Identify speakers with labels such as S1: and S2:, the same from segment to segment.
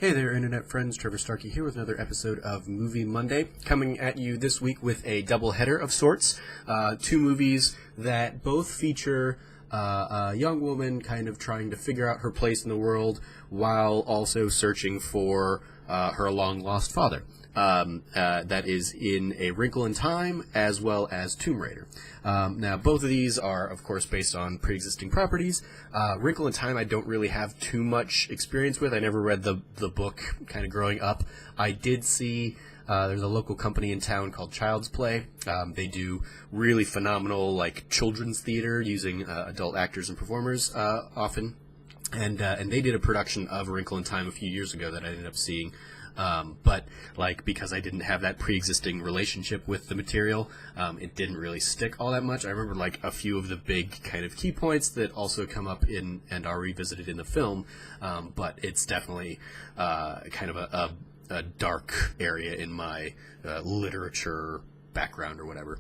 S1: Hey there, Internet friends. Trevor Starkey here with another episode of Movie Monday, coming at you this week with a doubleheader of sorts. Two movies that both feature a young woman kind of trying to figure out her place in the world while also searching for her long-lost father. That is in A Wrinkle in Time as well as Tomb Raider. Now, both of these are, of course, based on pre-existing properties. Wrinkle in Time I don't really have too much experience with. I never read the book kind of growing up. I did see there's a local company in town called Child's Play. They do really phenomenal like children's theater using adult actors and performers often. And they did a production of A Wrinkle in Time a few years ago that I ended up seeing. But like because I didn't have that pre-existing relationship with the material, it didn't really stick all that much. I remember like a few of the big kind of key points that also come up in and are revisited in the film, but it's definitely kind of a dark area in my literature background or whatever.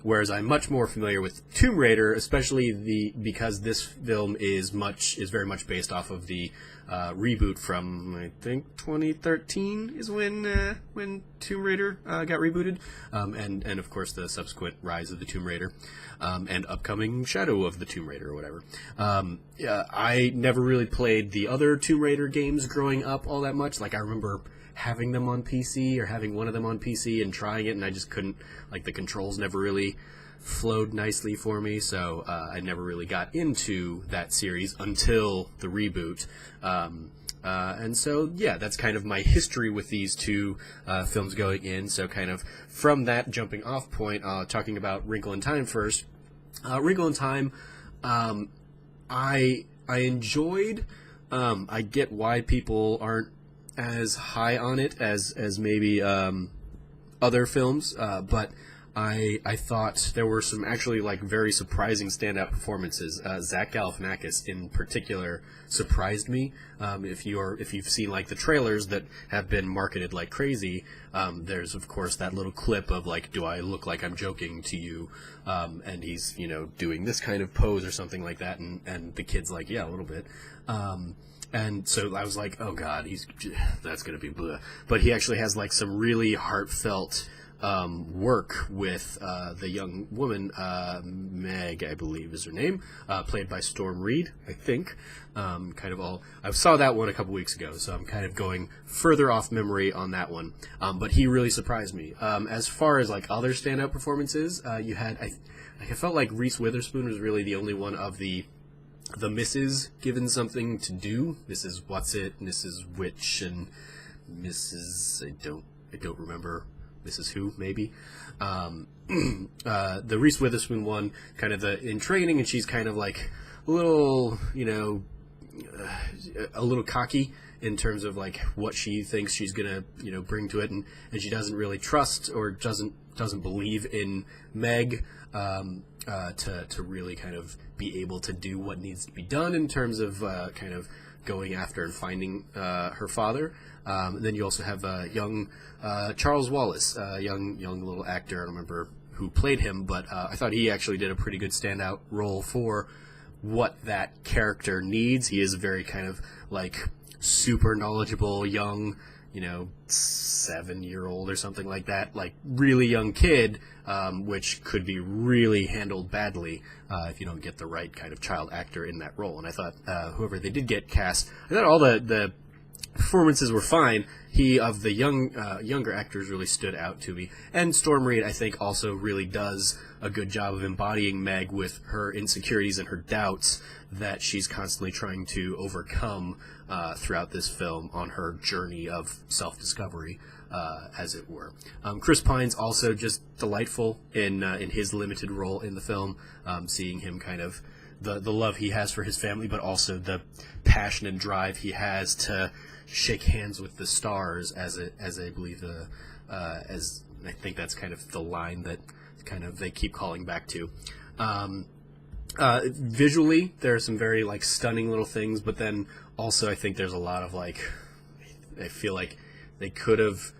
S1: Whereas I'm much more familiar with Tomb Raider, especially because this film is very much based off of the reboot from I think 2013 is when Tomb Raider got rebooted, and of course the subsequent Rise of the Tomb Raider, and upcoming Shadow of the Tomb Raider or whatever. I never really played the other Tomb Raider games growing up all that much. Like I remember having them on PC or having one of them on PC and trying it, and I just couldn't, like the controls never really flowed nicely for me, so I never really got into that series until the reboot. And so, yeah, that's kind of my history with these two films going in. So kind of from that jumping off point, talking about Wrinkle in Time first. Wrinkle in Time, I enjoyed. I get why people aren't as high on it as maybe other films, but I thought there were some actually like very surprising standout performances. Zach Galifianakis in particular surprised me. If you've seen like the trailers that have been marketed like crazy, there's of course that little clip of like, do I look like I'm joking to you? And he's doing this kind of pose or something like that, and the kid's like, yeah, a little bit. And so I was like, oh god, that's gonna be blah. But he actually has like some really heartfelt work with the young woman, Meg, I believe is her name, played by Storm Reed, I think. I saw that one a couple weeks ago, so I'm kind of going further off memory on that one. But he really surprised me. As far as like other standout performances, you had, I felt like Reese Witherspoon was really the only one of the Misses given something to do. Mrs. What's-It, Mrs. Witch, and Mrs. I don't remember. Mrs. Who, maybe. The Reese Witherspoon one, kind of in training, and she's kind of like a little, a little cocky in terms of like what she thinks she's gonna, bring to it, and she doesn't really trust or doesn't believe in Meg to really kind of be able to do what needs to be done in terms of kind of going after and finding her father. And then you also have young Charles Wallace, young little actor. I don't remember who played him, but I thought he actually did a pretty good standout role for what that character needs. He is a very kind of like super knowledgeable young, 7-year-old or something like that, like really young kid, which could be really handled badly if you don't get the right kind of child actor in that role. And I thought whoever they did get cast, I thought all the performances were fine. Of the younger actors really stood out to me. And Storm Reid, I think, also really does a good job of embodying Meg with her insecurities and her doubts that she's constantly trying to overcome throughout this film on her journey of self-discovery, as it were. Chris Pine's also just delightful in his limited role in the film, seeing him kind of the love he has for his family, but also the passion and drive he has to shake hands with the stars, as I believe as I think that's kind of the line that kind of they keep calling back to. Visually, there are some very like stunning little things, but then also I think there's a lot of like, I feel like they could have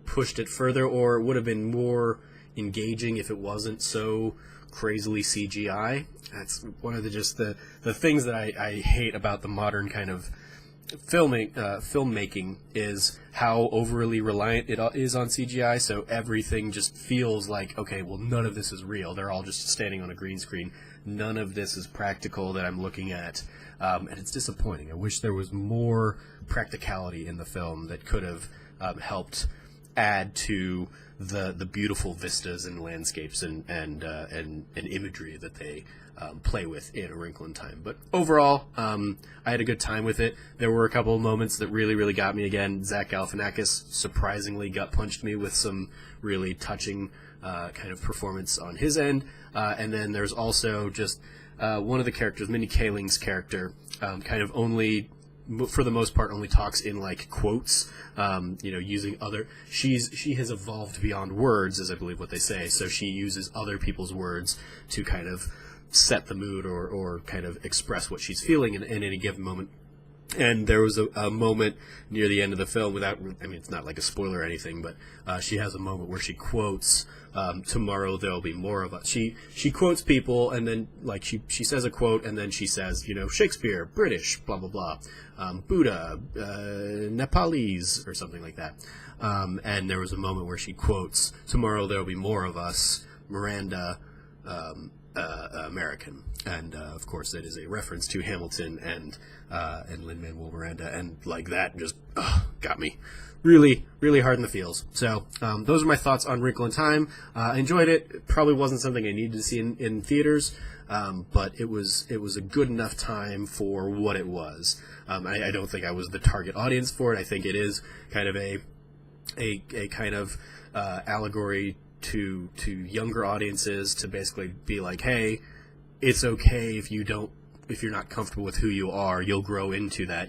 S1: pushed it further, or it would have been more engaging if it wasn't so crazily CGI. That's one of the things that I hate about the modern kind of filmmaking is how overly reliant it is on CGI, so everything just feels like, okay, well, none of this is real. They're all just standing on a green screen. None of this is practical that I'm looking at, and it's disappointing. I wish there was more practicality in the film that could have helped add to the beautiful vistas and landscapes and imagery that they play with in A Wrinkle in Time. But overall, I had a good time with it. There were a couple of moments that really, really got me again. Zach Galifianakis surprisingly gut-punched me with some really touching kind of performance on his end. And then there's also just one of the characters, Mindy Kaling's character, kind of only, for the most part, only talks in like quotes, using other. She has evolved beyond words, is I believe what they say. So she uses other people's words to kind of set the mood or kind of express what she's feeling in any given moment. And there was a moment near the end of the film it's not like a spoiler or anything, but she has a moment where she quotes, tomorrow there'll be more of us. She quotes people, and then like she says a quote, and then she says, Shakespeare, British, blah, blah, blah, Buddha, Nepalese, or something like that. And there was a moment where she quotes, tomorrow there'll be more of us, Miranda, American. And of course that is a reference to Hamilton and Lin-Manuel Miranda, and like that just got me really, really hard in the feels. So those are my thoughts on Wrinkle in Time. I enjoyed it. It probably wasn't something I needed to see in theaters, but it was a good enough time for what it was. I don't think I was the target audience for it. I think it is kind of a kind of allegory to younger audiences, to basically be like, hey, it's okay if you're not comfortable with who you are. You'll grow into that.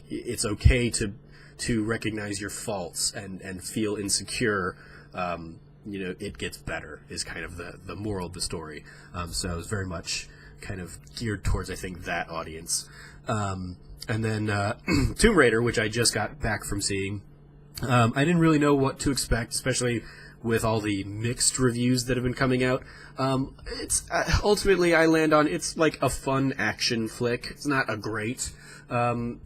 S1: It's okay to recognize your faults and feel insecure. It gets better is kind of the moral of the story. So it was very much kind of geared towards, I think, that audience. And then Tomb Raider, which I just got back from seeing. I didn't really know what to expect, especially with all the mixed reviews that have been coming out. It's ultimately I land on it's like a fun action flick. It's not a great video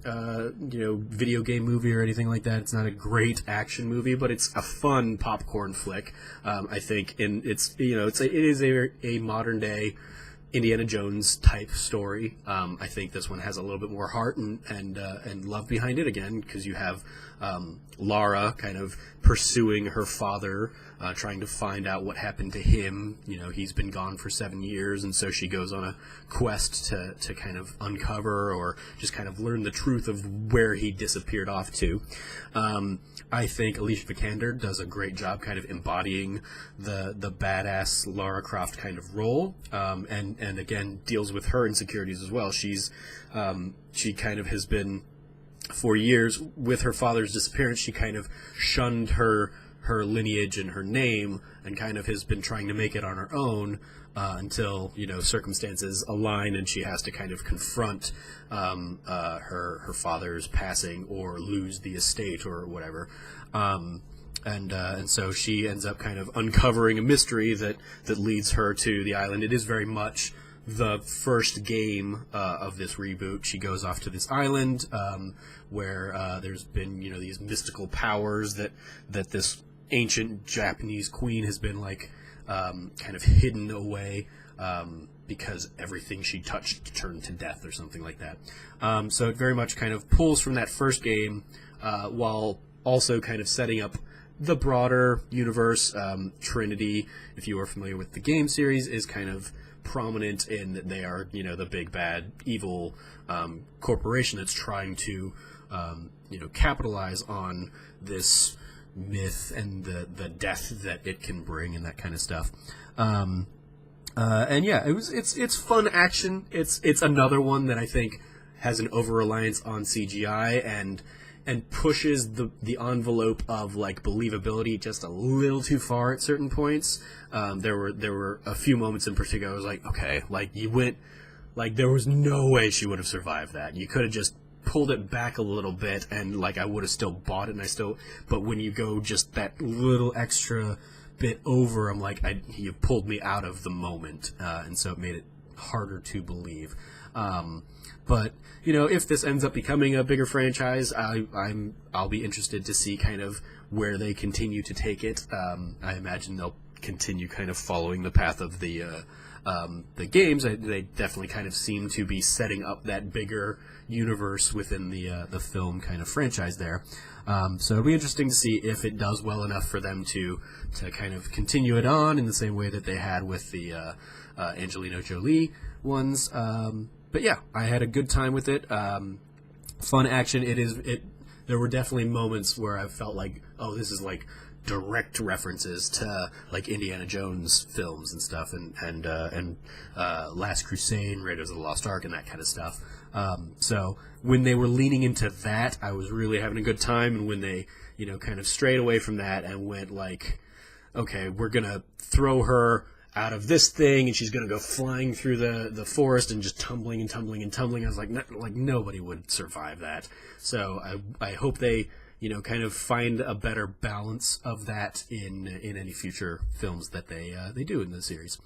S1: game movie or anything like that. It's not a great action movie, but it's a fun popcorn flick. I think, and it is a modern day Indiana Jones type story. I think this one has a little bit more heart and love behind it again, because you have Lara kind of pursuing her father, trying to find out what happened to him. He's been gone for 7 years, and so she goes on a quest to kind of uncover or just kind of learn the truth of where he disappeared off to. I think Alicia Vikander does a great job kind of embodying the badass Lara Croft kind of role, and again deals with her insecurities as well. She kind of has been, for years, with her father's disappearance, she kind of shunned her lineage and her name, and kind of has been trying to make it on her own until circumstances align and she has to kind of confront her father's passing or lose the estate or whatever. And so she ends up kind of uncovering a mystery that leads her to the island. It is very much the first game of this reboot. She goes off to this island where there's been these mystical powers that this ancient Japanese queen has been kind of hidden away because everything she touched turned to death or something like that. So it very much kind of pulls from that first game while also kind of setting up the broader universe. Trinity, if you are familiar with the game series, is kind of prominent in that they are the big bad evil corporation that's trying to capitalize on this myth and the death that it can bring and that kind of stuff. And yeah, it's fun action. It's another one that I think has an over-reliance on CGI and pushes the envelope of believability just a little too far at certain points. There were a few moments in particular I was like, okay, you went, there was no way she would have survived that. You could have just pulled it back a little bit and I would have still bought it, but when you go just that little extra bit over, I'm like, you pulled me out of the moment, and so it made it harder to believe. But if this ends up becoming a bigger franchise, I'll be interested to see kind of where they continue to take it. I imagine they'll continue kind of following the path of the games. They definitely kind of seem to be setting up that bigger universe within the film kind of franchise there. So it'll be interesting to see if it does well enough for them to kind of continue it on in the same way that they had with the Angelina Jolie ones. But yeah, I had a good time with it. Fun action. There were definitely moments where I felt like, oh, this is like direct references to like Indiana Jones films and stuff, and Last Crusade, Raiders of the Lost Ark, and that kind of stuff. So when they were leaning into that, I was really having a good time. And when they, kind of strayed away from that and went like, okay, we're gonna throw her out of this thing, and she's going to go flying through the forest and just tumbling and tumbling and tumbling. I was like, nobody would survive that. So I hope they, kind of find a better balance of that in any future films that they do in the series.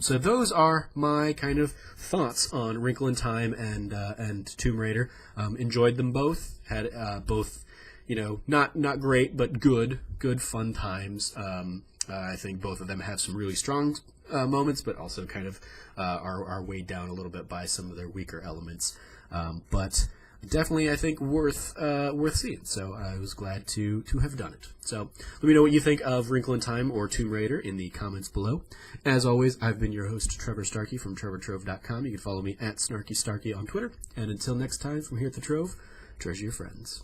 S1: So those are my kind of thoughts on Wrinkle in Time and Tomb Raider. Enjoyed them both. Had both, not great, but good fun times. I think both of them have some really strong moments, but also kind of are weighed down a little bit by some of their weaker elements. But definitely, I think worth seeing. So I was glad to have done it. So let me know what you think of Wrinkle in Time or Tomb Raider in the comments below. As always, I've been your host, Trevor Starkey from TrevorTrove.com. You can follow me at SnarkyStarkey on Twitter. And until next time, from here at the Trove, treasure your friends.